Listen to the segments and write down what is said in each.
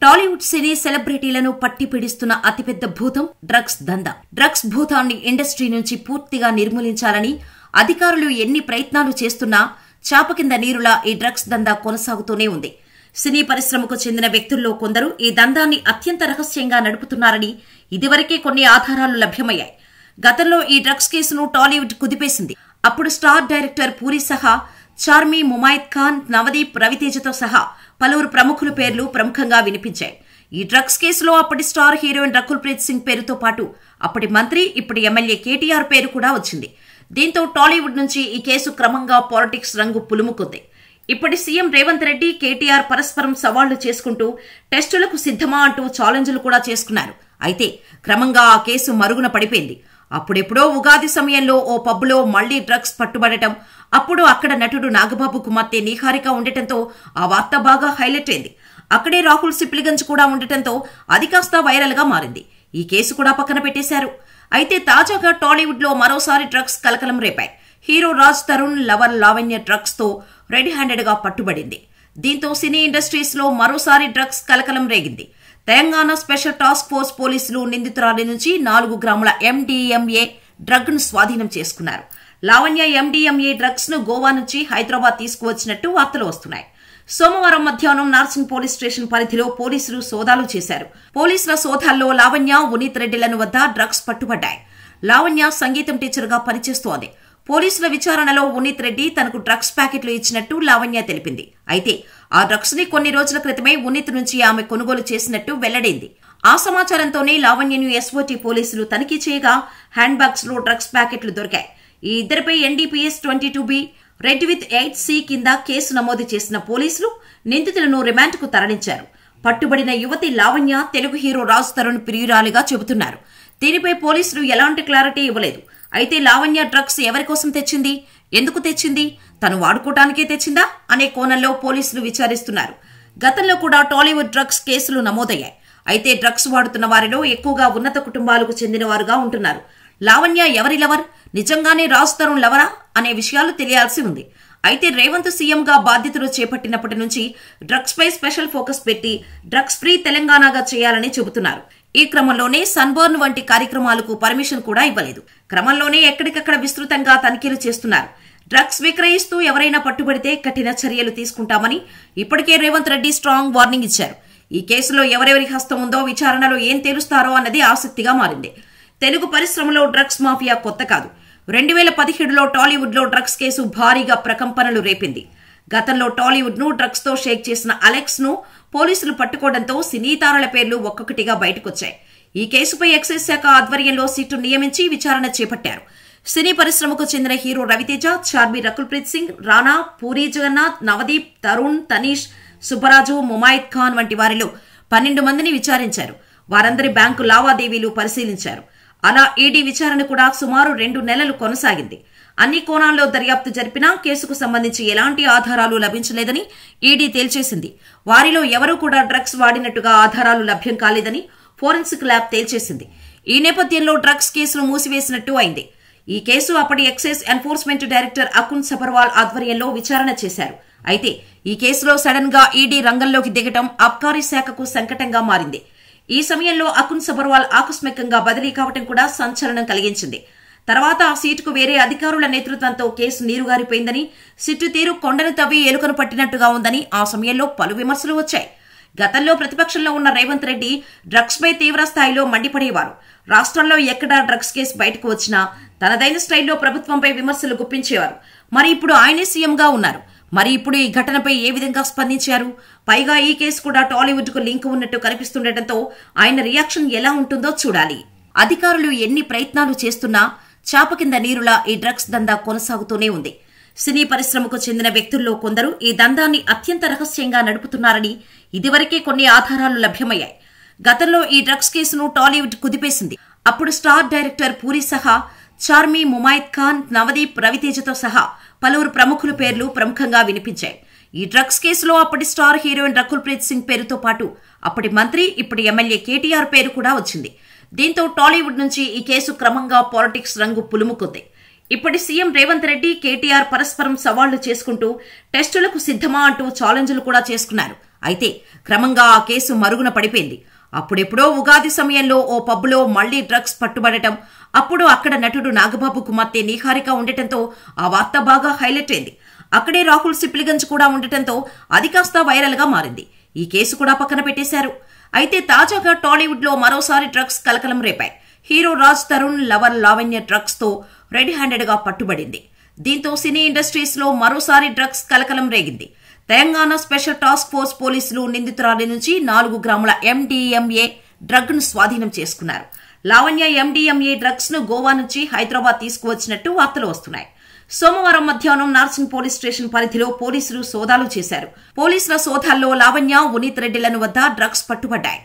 టాలీవుడ్ సినీ సెలబ్రిటీలను పట్టి పీడిస్తున్న అతిపెద్ద భూతం డ్రగ్స్ దందా. డ్రగ్స్ భూతాన్ని ఇండస్ట్రీ నుంచి పూర్తిగా నిర్మూలించాలని అధికారులు ఎన్ని ప్రయత్నాలు చేస్తున్నా చాప కింద నీరులా ఈ డ్రగ్స్ దందా కొనసాగుతూనే ఉంది. సినీ పరిశ్రమకు చెందిన వ్యక్తుల్లో కొందరు ఈ దందాన్ని అత్యంత రహస్యంగా నడుపుతున్నారని ఇదివరకే కొన్ని ఆధారాలు లభ్యమయ్యాయి. గతంలో ఈ డ్రగ్స్ కేసును టాలీవుడ్ కుదిపేసింది. అప్పుడు స్టార్ డైరెక్టర్ పూరి సహా చార్మి, ముమైత్ ఖాన్, నవదీప్, రవితేజతో సహా పలువురు ప్రముఖుల పేర్లు ప్రముఖంగా వినిపించాయి. ఈ డ్రగ్స్ కేసులో అప్పటి స్టార్ హీరోయిన్ రకుల్ ప్రీత్ సింగ్ పేరుతో పాటు అప్పటి మంత్రి, ఇప్పటి ఎమ్మెల్యే కేటీఆర్ పేరు కూడా వచ్చింది. దీంతో టాలీవుడ్ నుంచి ఈ కేసు క్రమంగా పాలిటిక్స్ రంగు పులుముకుంది. ఇప్పటి సీఎం రేవంత్ రెడ్డి, కేటీఆర్ పరస్పరం సవాళ్లు చేసుకుంటూ టెస్టులకు సిద్ధమా అంటూ ఛాలెంజ్లు కూడా చేసుకున్నారు. అయితే క్రమంగా ఆ కేసు మరుగున పడిపోయింది. అప్పుడెప్పుడో ఉగాది సమయంలో ఓ పబ్లో మళ్లీ డ్రగ్స్ పట్టుబడటం, అప్పుడు అక్కడ నటుడు నాగబాబు కుమార్తె నీహారిక ఉండటంతో ఆ వార్త బాగా హైలైట్ అయింది. అక్కడే రాహుల్ సిప్లిగంజ్ కూడా ఉండటంతో అది కాస్త వైరల్ గా మారింది. ఈ కేసు కూడా పక్కన పెట్టేశారు. అయితే తాజాగా టాలీవుడ్ లో మరోసారి డ్రగ్స్ కలకలం రేపాయి. Hero Raj Tarun lover Lavanya drugs తో రెడ్ హ్యాండెడ్ గా పట్టుబడింది. దీంతో సినీ ఇండస్ట్రీస్ లో మరోసారి డ్రగ్స్ కలకలం రేగింది. తెలంగాణ స్పెషల్ టాస్క్ ఫోర్స్ పోలీసులు నిందితురాలి నుంచి 4 గ్రాముల MDMA డ్రగ్ ను స్వాధీనం చేసుకున్నారు. లావణ్య MDMA డ్రగ్స్ ను గోవా నుంచి హైదరాబాద్ తీసుకువచ్చినట్టు వార్తలు వస్తున్నాయి. సోమవారం మధ్యాహ్నం నార్సింగ్ పోలీస్ స్టేషన్ పరిధిలో పోలీసులు సోదాలు చేశారు. పోలీసుల సోదాల్లో లావణ్య, ఉనీత్ రెడ్డిలను వద్ద డ్రగ్స్ పట్టుబడ్డాయి. లావణ్య సంగీతం టీచర్ గా పనిచేస్తోంది. పోలీసుల విచారణలో ఉనీత్ రెడ్డి తనకు డ్రగ్స్ ప్యాకెట్లు ఇచ్చినట్టు లావణ్య తెలిపింది. అయితే ఆ డ్రగ్స్ ని కొన్ని రోజుల క్రితమే ఉనీత్ నుంచి ఆమె కొనుగోలు చేసినట్టు వెల్లడైంది. ఆ సమాచారంతోనే లావణ్యను SOT పోలీసులు తనిఖీ చేయగా హ్యాండ్ బ్యాగ్స్ లో డ్రగ్స్ ప్యాకెట్లు దొరికాయి. ఈ ఇద్దరిపై NDPS 22B red with 8C కింద కేసు నమోదు చేసిన పోలీసులు నిందితులను రిమాండ్ కు తరలించారు. పట్టుబడిన యువతి లావణ్య తెలుగు హీరో రాజ్ తరుణ్ ప్రియురాలిగా చెబుతున్నారు. దీనిపై పోలీసులు ఎలాంటి క్లారిటీ ఇవ్వలేదు. అయితే లావణ్య డ్రగ్స్ ఎవరి కోసం తెచ్చింది, ఎందుకు తెచ్చింది, తను వాడుకోవటానికే తెచ్చిందా అనే కోణంలో పోలీసులు విచారిస్తున్నారు. గతంలో కూడా టాలీవుడ్ డ్రగ్స్ కేసులు నమోదయ్యాయి. అయితే డ్రగ్స్ వాడుతున్న వారిలో ఎక్కువగా ఉన్నత కుటుంబాలకు చెందినవారుగా ఉంటున్నారు. లావణ్య ఎవరి లవర్, నిజంగానే రాజ్ తరుణ్ లవరా అనే విషయాలు తెలియాల్సి ఉంది. అయితే రేవంత్ సీఎంగా బాధ్యతలు చేపట్టినప్పటి నుంచి డ్రగ్స్ పై స్పెషల్ ఫోకస్ పెట్టి డ్రగ్స్ ఫ్రీ తెలంగాణగా చేయాలని చెబుతున్నారు. ఈ క్రమంలోనే సన్బర్న్ వంటి కార్యక్రమాలకు పర్మిషన్ కూడా ఇవ్వలేదు. క్రమంలోనే ఎక్కడికక్కడ విస్తృతంగా తనిఖీలు చేస్తున్నారు. డ్రగ్స్ విక్రయిస్తూ ఎవరైనా పట్టుబడితే కఠిన చర్యలు తీసుకుంటామని ఇప్పటికే రేవంత్ రెడ్డి స్ట్రాంగ్ వార్నింగ్ ఇచ్చారు. ఈ కేసులో ఎవరెవరి హస్తం ఉందో విచారణలో ఏం తేలుస్తారో అన్నది ఆసక్తిగా మారింది. తెలుగు పరిశ్రమలో డ్రగ్స్ మాఫియా కొత్త కాదు. 2017లో టాలీవుడ్ లో డ్రగ్స్ కేసు భారీగా ప్రకంపనలు రేపింది. గతంలో టాలీవుడ్ ను డ్రగ్స్ తో షేక్ చేసిన అలెక్స్ ను పోలీసులు పట్టుకోవడంతో సినీ తారల పేర్లు ఒక్కొక్కటిగా బయటకొచ్చాయి. ఈ కేసుపై ఎక్సైజ్ శాఖ ఆధ్వర్యంలో సిట్టు నియమించి విచారణ చేపట్టారు. సినీ పరిశ్రమకు చెందిన హీరో రవితేజ, చార్మి, రకుల్ ప్రీత్ సింగ్, రానా, పూరి జగన్నాథ్, నవదీప్, తరుణ్, తనీష్, సుబ్బరాజు, ముమైత్ ఖాన్ వంటి వారిలో 12 మందిని విచారించారు. వారందరి బ్యాంకు లావాదేవీలు పరిశీలించారు. అలా ఈడీ విచారణ కూడా సుమారు 2 నెలలు కొనసాగింది. అన్ని కోణాల్లో దర్యాప్తు జరిపినా కేసుకు సంబంధించి ఎలాంటి ఆధారాలు లభించలేదని ఈడీ తేల్చేసింది. వారిలో ఎవరూ కూడా డ్రగ్స్ వాడినట్టుగా ఆధారాలు లభ్యం కాలేదని ఫోరెన్సిక్ ల్యాబ్ తేల్చేసింది. ఈ నేపథ్యంలో డ్రగ్స్ కేసును మూసివేసినట్టు అయింది. ఈ కేసు అప్పటి excise enforcement director Akun Sabharwal ఆధ్వర్యంలో విచారణ చేశారు. అయితే ఈ కేసులో సడన్ గా ఈడీ రంగంలోకి దిగటం అబ్కారీ శాఖకు సంకటంగా మారింది. ఈ సమయంలో అకున్ సబర్వాల్ ఆకస్మికంగా బదిలీ కావటం కూడా సంచలనం కలిగించింది. తర్వాత ఆ సీటుకు వేరే అధికారుల నేతృత్వంతో కేసు నీరుగారిపోయిందని, సిట్టు తీరు కొండను తవ్వి ఎలుకను పట్టినట్టుగా ఉందని ఆ సమయంలో పలు విమర్శలు వచ్చాయి. గతంలో ప్రతిపక్షంలో ఉన్న రేవంత్ రెడ్డి డ్రగ్స్ పై తీవ్ర స్థాయిలో మండిపడేవారు. రాష్ట్రంలో ఎక్కడా డ్రగ్స్ కేసు బయటకు వచ్చినా తనదైన స్టైల్లో ప్రభుత్వంపై విమర్శలు గుప్పించేవారు. మరి ఇప్పుడు ఆయనే సీఎంగా ఉన్నారు. మరి ఇప్పుడు ఈ ఘటనపై ఏ విధంగా స్పందించారు? పైగా ఈ కేసు కూడా టాలీవుడ్ కు లింక్ ఉన్నట్టు కనిపిస్తుండటంతో ఆయన రియాక్షన్ ఎలా ఉంటుందో చూడాలి. అధికారులు ఎన్ని ప్రయత్నాలు చేస్తున్నా చాప కింద నీరులా ఈ డ్రగ్స్ దందా కొనసాగుతూనే ఉంది. సినీ పరిశ్రమకు చెందిన వ్యక్తుల్లో కొందరు ఈ దందాన్ని అత్యంత రహస్యంగా నడుపుతున్నారని ఇదివరకే కొన్ని ఆధారాలు లభ్యమయ్యాయి. గతంలో ఈ డ్రగ్స్ కేసును టాలీవుడ్ కుదిపేసింది. అప్పుడు స్టార్ డైరెక్టర్ పూరి సహా చార్మి, ముమైత్ ఖాన్, నవదీప్, రవితేజతో సహా పలువురు ప్రముఖుల పేర్లు ప్రముఖంగా వినిపించాయి. ఈ డ్రగ్స్ కేసులో అప్పటి స్టార్ హీరోయిన్ రకుల్ ప్రీత్ సింగ్ పేరుతో పాటు అప్పటి మంత్రి, ఇప్పటి ఎమ్మెల్యే కేటీఆర్ పేరు కూడా వచ్చింది. దీంతో టాలీవుడ్ నుంచి ఈ కేసు క్రమంగా పాలిటిక్స్ రంగు పులుముకుంది. ఇప్పటి సీఎం రేవంత్ రెడ్డి, కేటీఆర్ పరస్పరం సవాళ్లు చేసుకుంటూ టెస్టులకు సిద్ధమా అంటూ ఛాలెంజ్లు కూడా చేసుకున్నారు. అయితే క్రమంగా ఆ కేసు మరుగున పడిపోయింది. అప్పుడెప్పుడో ఉగాది సమయంలో ఓ పబ్లో మళ్లీ డ్రగ్స్ పట్టుబడటం, అప్పుడు అక్కడ నటుడు నాగబాబు కుమార్తె నీహారిక ఉండటంతో ఆ వార్త బాగా హైలైట్ అయింది. అక్కడే రాహుల్ సిప్లిగంజ్ కూడా ఉండటంతో అది కాస్త వైరల్ గా మారింది. ఈ కేసు కూడా పక్కన పెట్టేశారు. అయితే తాజాగా టాలీవుడ్ లో మరోసారి డ్రగ్స్ కలకలం రేపాయి. Hero Raj Tarun lover Lavanya drugs తో రెడ్ హ్యాండెడ్ గా పట్టుబడింది. దీంతో సినీ ఇండస్ట్రీస్ లో మరోసారి డ్రగ్స్ కలకలం రేగింది. తెలంగాణ స్పెషల్ టాస్క్ ఫోర్స్ పోలీసులు నిందితురాలి నుంచి 4 గ్రాముల ఎండీఎంఏ డ్రగ్ ను స్వాధీనం చేసుకున్నారు. లావణ్య ఎండీఎంఏ డ్రగ్స్ ను గోవా నుంచి హైదరాబాద్ తీసుకువచ్చినట్టు వార్తలు వస్తున్నాయి. సోమవారం మధ్యాహ్నం నార్సింగ్ పోలీస్ స్టేషన్ పరిధిలో పోలీసులు సోదాలు చేశారు. పోలీసుల సోదాల్లో లావణ్య, ఉనీత్ రెడ్డిలను వద్ద డ్రగ్స్ పట్టుబడ్డాయి.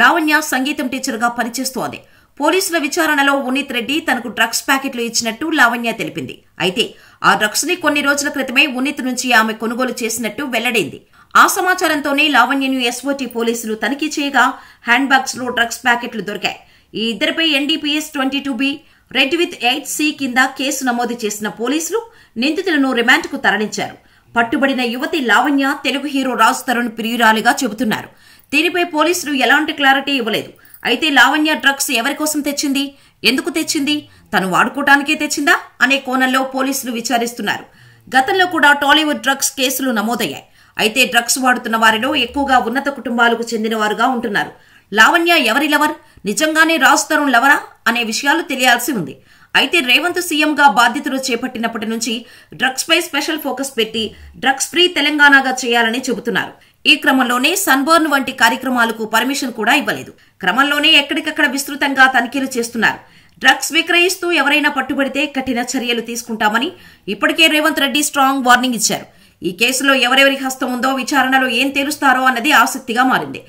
లావణ్య సంగీతం టీచర్ గా పనిచేస్తోంది. పోలీసుల విచారణలో ఉనీత్ రెడ్డి తనకు డ్రగ్స్ ప్యాకెట్లు ఇచ్చినట్టు లావణ్య తెలిపింది. అయితే ఆ డ్రగ్స్ ని కొన్ని రోజుల క్రితమే ఉనీత్ నుంచి ఆమె కొనుగోలు చేసినట్టు వెల్లడైంది. ఆ సమాచారంతోనే లావణ్యను ఎస్ఓటీ పోలీసులు తనిఖీ చేయగా హ్యాండ్ బ్యాగ్స్ లో డ్రగ్స్ ప్యాకెట్లు దొరికాయి. ఈ ఇద్దరిపై NDPS 22B red with 8C కింద కేసు నమోదు చేసిన పోలీసులు నిందితులను రిమాండ్ కు తరలించారు. పట్టుబడిన యువతి లావణ్య తెలుగు హీరో రాజ్ తరుణ్ ప్రియురాలిగా చెబుతున్నారు. దీనిపై పోలీసులు ఎలాంటి క్లారిటీ ఇవ్వలేదు. అయితే లావణ్య డ్రగ్స్ ఎవరి కోసం తెచ్చింది, ఎందుకు తెచ్చింది, తను వాడుకోవటానికే తెచ్చిందా అనే కోణంలో పోలీసులు విచారిస్తున్నారు. గతంలో కూడా టాలీవుడ్ డ్రగ్స్ కేసులు నమోదయ్యాయి. అయితే డ్రగ్స్ వాడుతున్న వారిలో ఎక్కువగా ఉన్నత కుటుంబాలకు చెందినవారుగా ఉంటున్నారు. లావణ్య ఎవరి లవర్, నిజంగానే రాజ్ తరుణ్ లవరా అనే విషయాలు తెలియాల్సి ఉంది. అయితే రేవంత్ సీఎంగా బాధ్యతలు చేపట్టినప్పటి నుంచి డ్రగ్స్ పై స్పెషల్ ఫోకస్ పెట్టి డ్రగ్స్ ఫ్రీ తెలంగాణగా చేయాలని చెబుతున్నారు. ఈ క్రమంలోనే సన్బర్న్ వంటి కార్యక్రమాలకు పర్మిషన్ కూడా ఇవ్వలేదు. క్రమంలోనే ఎక్కడికక్కడ విస్తృతంగా తనిఖీలు చేస్తున్నారు. డ్రగ్స్ విక్రయిస్తూ ఎవరైనా పట్టుబడితే కఠిన చర్యలు తీసుకుంటామని ఇప్పటికే రేవంత్ రెడ్డి స్ట్రాంగ్ వార్నింగ్ ఇచ్చారు. ఈ కేసులో ఎవరెవరి హస్తం ఉందో విచారణలో ఏం తేలుస్తారో అన్నది ఆసక్తిగా మారింది.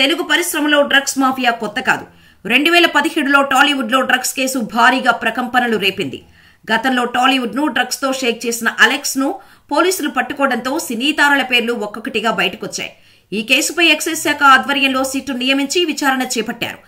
తెలుగు పరిశ్రమలో డ్రగ్స్ మాఫియా కొత్త కాదు. 2017లో టాలీవుడ్ లో డ్రగ్స్ కేసు భారీగా ప్రకంపనలు రేపింది. గతంలో టాలీవుడ్ ను డ్రగ్స్ తో షేక్ చేసిన అలెక్స్ ను పోలీసులు పట్టుకోవడంతో సినీ తారల పేర్లు ఒక్కొక్కటిగా బయటకొచ్చాయి. ఈ కేసుపై ఎక్సైజ్ శాఖ ఆధ్వర్యంలో సిట్టు నియమించి విచారణ చేపట్టారు.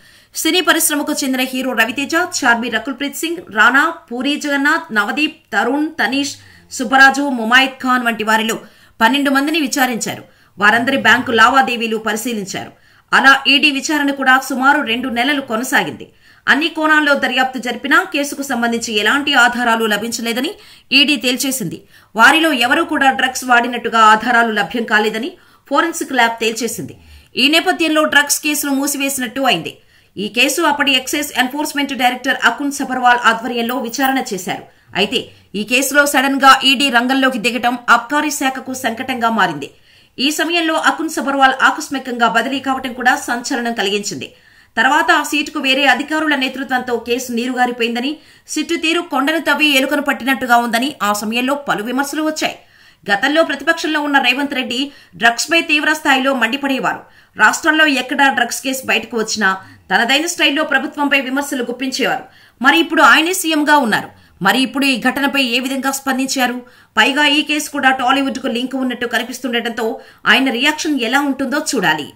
సినీ పరిశ్రమకు చెందిన హీరో రవితేజ, చార్మి, రకుల్ ప్రీత్ సింగ్, రానా, పూరి జగన్నాథ్, నవదీప్, తరుణ్, తనీష్, సుబ్బరాజు, ముమాయిద్ ఖాన్ వంటి వారిలో 12 మందిని విచారించారు. వారందరి బ్యాంకు లావాదేవీలు పరిశీలించారు. అలా ఈడీ విచారణ కూడా సుమారు 2 నెలలు కొనసాగింది. అన్ని కోణాల్లో దర్యాప్తు జరిపినా కేసుకు సంబంధించి ఎలాంటి ఆధారాలు లభించలేదని ఈడీ తేల్చేసింది. వారిలో ఎవరూ కూడా డ్రగ్స్ వాడినట్టుగా ఆధారాలు లభ్యం కాలేదని ఫోరెన్సిక్ ల్యాబ్ తేల్చేసింది. ఈ నేపథ్యంలో డ్రగ్స్ కేసును మూసివేసినట్టు అయింది. ఈ కేసు అప్పటి excise enforcement director Akun Sabharwal ఆధ్వర్యంలో విచారణ చేశారు. అయితే ఈ కేసులో సడన్ గా ఈడీ రంగంలోకి దిగటం అబ్కారీ శాఖకు సంకటంగా మారింది. ఈ సమయంలో అకున్ సబర్వాల్ ఆకస్మికంగా బదిలీ కావడం కూడా సంచలనం కలిగించింది. తర్వాత ఆ సీటుకు వేరే అధికారుల నేతృత్వంతో కేసు నీరుగారిపోయిందని, సిట్టు తీరు కొండను తవ్వి ఎలుకను పట్టినట్టుగా ఉందని ఆ సమయంలో పలు విమర్శలు వచ్చాయి. గతంలో ప్రతిపక్షంలో ఉన్న రేవంత్ రెడ్డి డ్రగ్స్ పై తీవ్ర స్థాయిలో మండిపడేవారు. రాష్ట్రంలో ఎక్కడా డ్రగ్స్ కేసు బయటకు వచ్చినా తనదైన స్టైల్లో ప్రభుత్వంపై విమర్శలు గుప్పించేవారు. మరి ఇప్పుడు ఆయనే సీఎంగా ఉన్నారు. మరి ఇప్పుడు ఈ ఘటనపై ఏ విధంగా స్పందించారు? పైగా ఈ కేసు కూడా టాలీవుడ్ కు లింక్ ఉన్నట్టు కనిపిస్తుండటంతో ఆయన రియాక్షన్ ఎలా ఉంటుందో చూడాలి.